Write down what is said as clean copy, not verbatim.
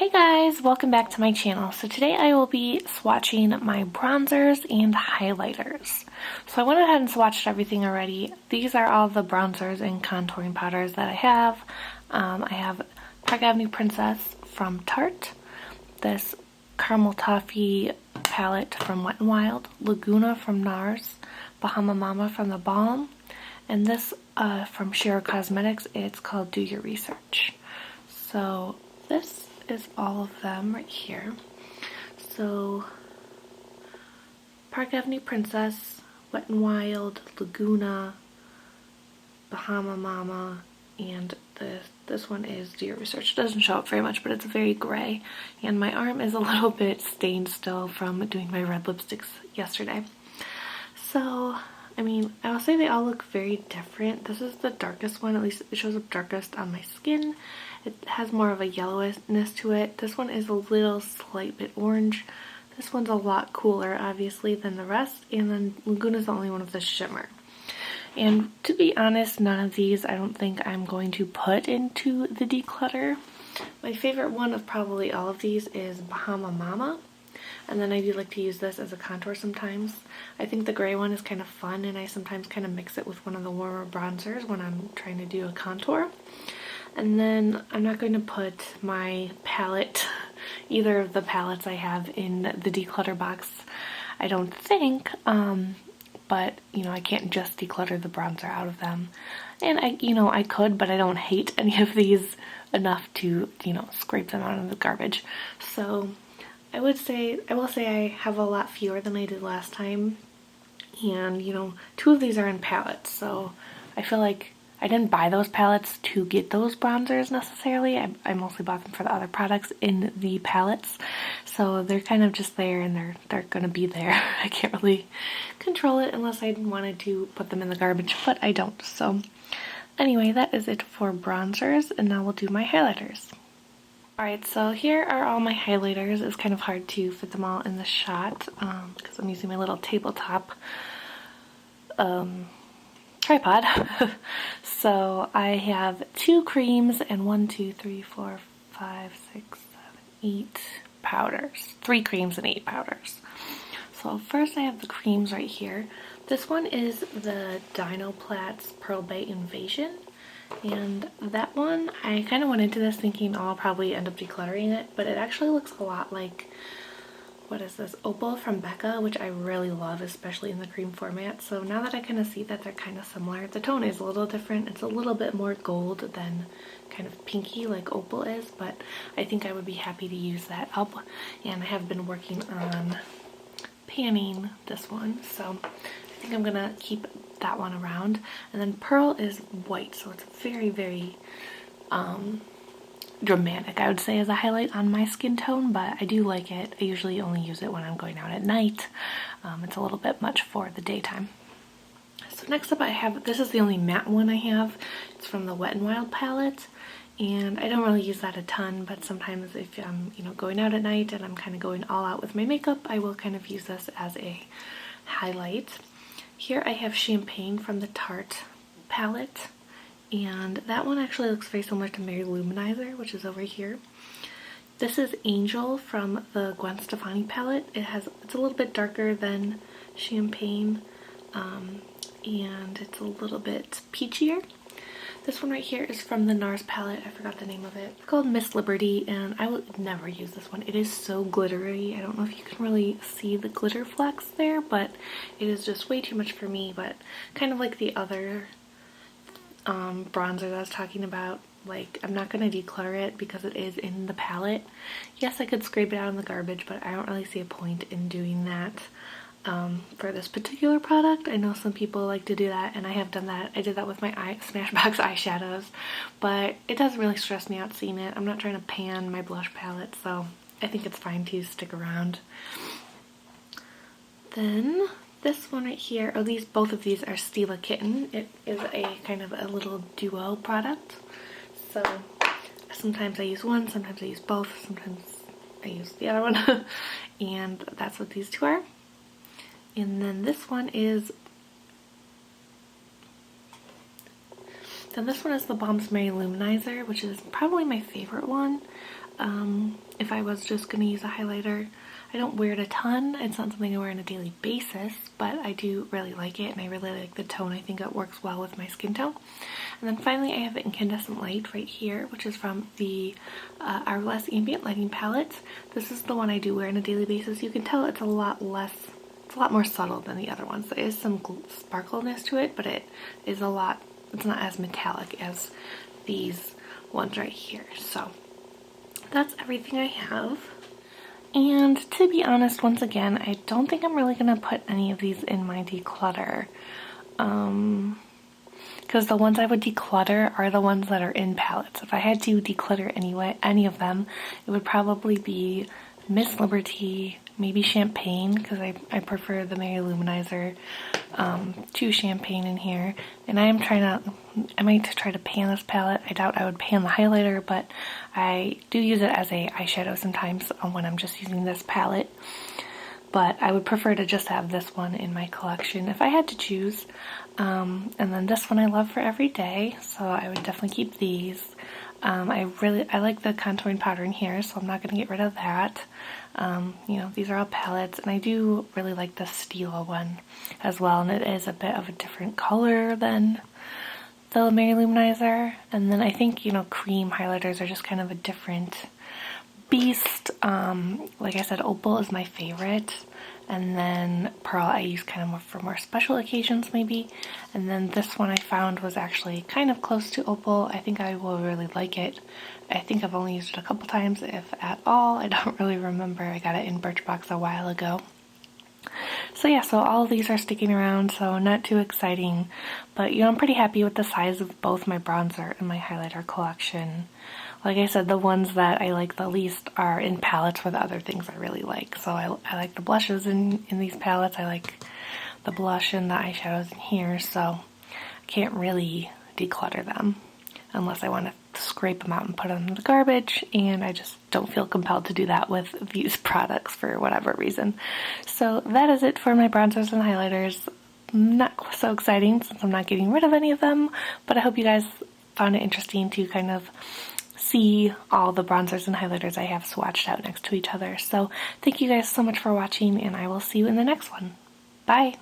Hey guys, welcome back to my channel. So today I will be swatching my bronzers and highlighters. So I went ahead and swatched everything already. These are all the bronzers and contouring powders that I have. I have Park Avenue Princess from Tarte, this Caramel Toffee palette from Wet n Wild, Laguna from NARS, Bahama Mama from The Balm, and this from Shiro Cosmetics. It's called Do Your Research. So this is all of them right here. So Park Avenue Princess, Wet n Wild, Laguna, Bahama Mama, and this one is Do Your Research. It doesn't show up very much, but it's very gray, and my arm is a little bit stained still from doing my red lipsticks yesterday. So I mean, I will say they all look very different. This is the darkest one, at least it shows up darkest on my skin. It has more of a yellowness to it. This one is a little slight bit orange. This one's a lot cooler, obviously, than the rest. And then Laguna's the only one with the shimmer. And to be honest, none of these I don't think I'm going to put into the declutter. My favorite one of probably all of these is Bahama Mama. And then I do like to use this as a contour sometimes. I think the gray one is kind of fun, and I sometimes kind of mix it with one of the warmer bronzers when I'm trying to do a contour. And then I'm not going to put my palette, either of the palettes I have, in the declutter box, I don't think. But, you know, I can't just declutter the bronzer out of them. And I could, but I don't hate any of these enough to, scrape them out of the garbage. So I will say I have a lot fewer than I did last time. And, two of these are in palettes, so I feel like I didn't buy those palettes to get those bronzers necessarily. I mostly bought them for the other products in the palettes. So they're kind of just there, and they're gonna be there. I can't really control it unless I wanted to put them in the garbage, but I don't. So anyway, that is it for bronzers, and now we'll do my highlighters. Alright, so here are all my highlighters. It's kind of hard to fit them all in the shot because I'm using my little tabletop tripod. So I have 2 creams and 1, 2, 3, 4, 5, 6, 7, 8 powders. 3 creams and 8 powders. So first I have the creams right here. This one is the Dinoplatz Pearl Bay Invasion. And that one, I kind of went into this thinking, I'll probably end up decluttering it, but it actually looks a lot like, what is this, Opal from Becca, which I really love, especially in the cream format. So now that I kind of see that they're kind of similar, the tone is a little different. It's a little bit more gold than kind of pinky like Opal is, but I think I would be happy to use that up. And I have been working on panning this one, so I think I'm gonna keep that one around. And then Pearl is white, so it's very, very dramatic, I would say, as a highlight on my skin tone, but I do like it. I usually only use it when I'm going out at night. It's a little bit much for the daytime. So next up I have, this is the only matte one I have. It's from the Wet n Wild palette, and I don't really use that a ton, but sometimes if I'm, going out at night and I'm kind of going all out with my makeup, I will kind of use this as a highlight. Here I have Champagne from the Tarte palette, and that one actually looks very similar to Mary Luminizer, which is over here. This is Angel from the Gwen Stefani palette. It's a little bit darker than Champagne, and it's a little bit peachier. This one right here is from the NARS palette. I forgot the name of it. It's called Miss Liberty, and I would never use this one. It is so glittery. I don't know if you can really see the glitter flecks there, but it is just way too much for me. But kind of like the other bronzer that I was talking about, like, I'm not going to declutter it because it is in the palette. Yes, I could scrape it out in the garbage, but I don't really see a point in doing that. For this particular product. I know some people like to do that, and I have done that. I did that with my Smashbox eyeshadows, but it doesn't really stress me out seeing it. I'm not trying to pan my blush palette, so I think it's fine to stick around. Then this one right here, both of these are Stila Kitten. It is a kind of a little duo product. So sometimes I use one, sometimes I use both, sometimes I use the other one. And that's what these two are. And then this one is the Balm's Mary Luminizer, which is probably my favorite one. if I was just going to use a highlighter. I don't wear it a ton. It's not something I wear on a daily basis, but I do really like it, and I really like the tone. I think it works well with my skin tone. And then finally I have Incandescent Light right here, which is from the Hourglass Ambient Lighting Palette. This is the one I do wear on a daily basis. You can tell it's a lot more subtle than the other ones. There is some sparkleness to it, but it's not as metallic as these ones right here. So that's everything I have. And to be honest, once again, I don't think I'm really going to put any of these in my declutter. Because the ones I would declutter are the ones that are in palettes. If I had to declutter any of them, it would probably be Miss Liberty, maybe Champagne, because I prefer the Mary Luminizer to Champagne in here. And I might try to pan this palette. I doubt I would pan the highlighter, but I do use it as a eyeshadow sometimes when I'm just using this palette. But I would prefer to just have this one in my collection if I had to choose. And then this one I love for every day, so I would definitely keep these. I like the contouring powder in here, so I'm not going to get rid of that. You know, these are all palettes, and I do really like the Stila one as well, and it is a bit of a different color than the Mary Luminizer. And then I think, you know, cream highlighters are just kind of a different beast. Like I said, Opal is my favorite, and then Pearl I use kind of more for more special occasions maybe. And then this one I found was actually kind of close to Opal. I think I will really like it. I think I've only used it a couple times, if at all. I don't really remember. I got it in Birchbox a while ago. So yeah, so all of these are sticking around, so not too exciting. But, you know, I'm pretty happy with the size of both my bronzer and my highlighter collection. Like I said, the ones that I like the least are in palettes with other things I really like. So I like the blushes in these palettes. I like the blush and the eyeshadows in here, so I can't really declutter them unless I want to scrape them out and put them in the garbage, and I just don't feel compelled to do that with these products for whatever reason. So that is it for my bronzers and highlighters. Not so exciting since I'm not getting rid of any of them, but I hope you guys found it interesting to kind of see all the bronzers and highlighters I have swatched out next to each other. So thank you guys so much for watching, and I will see you in the next one. Bye!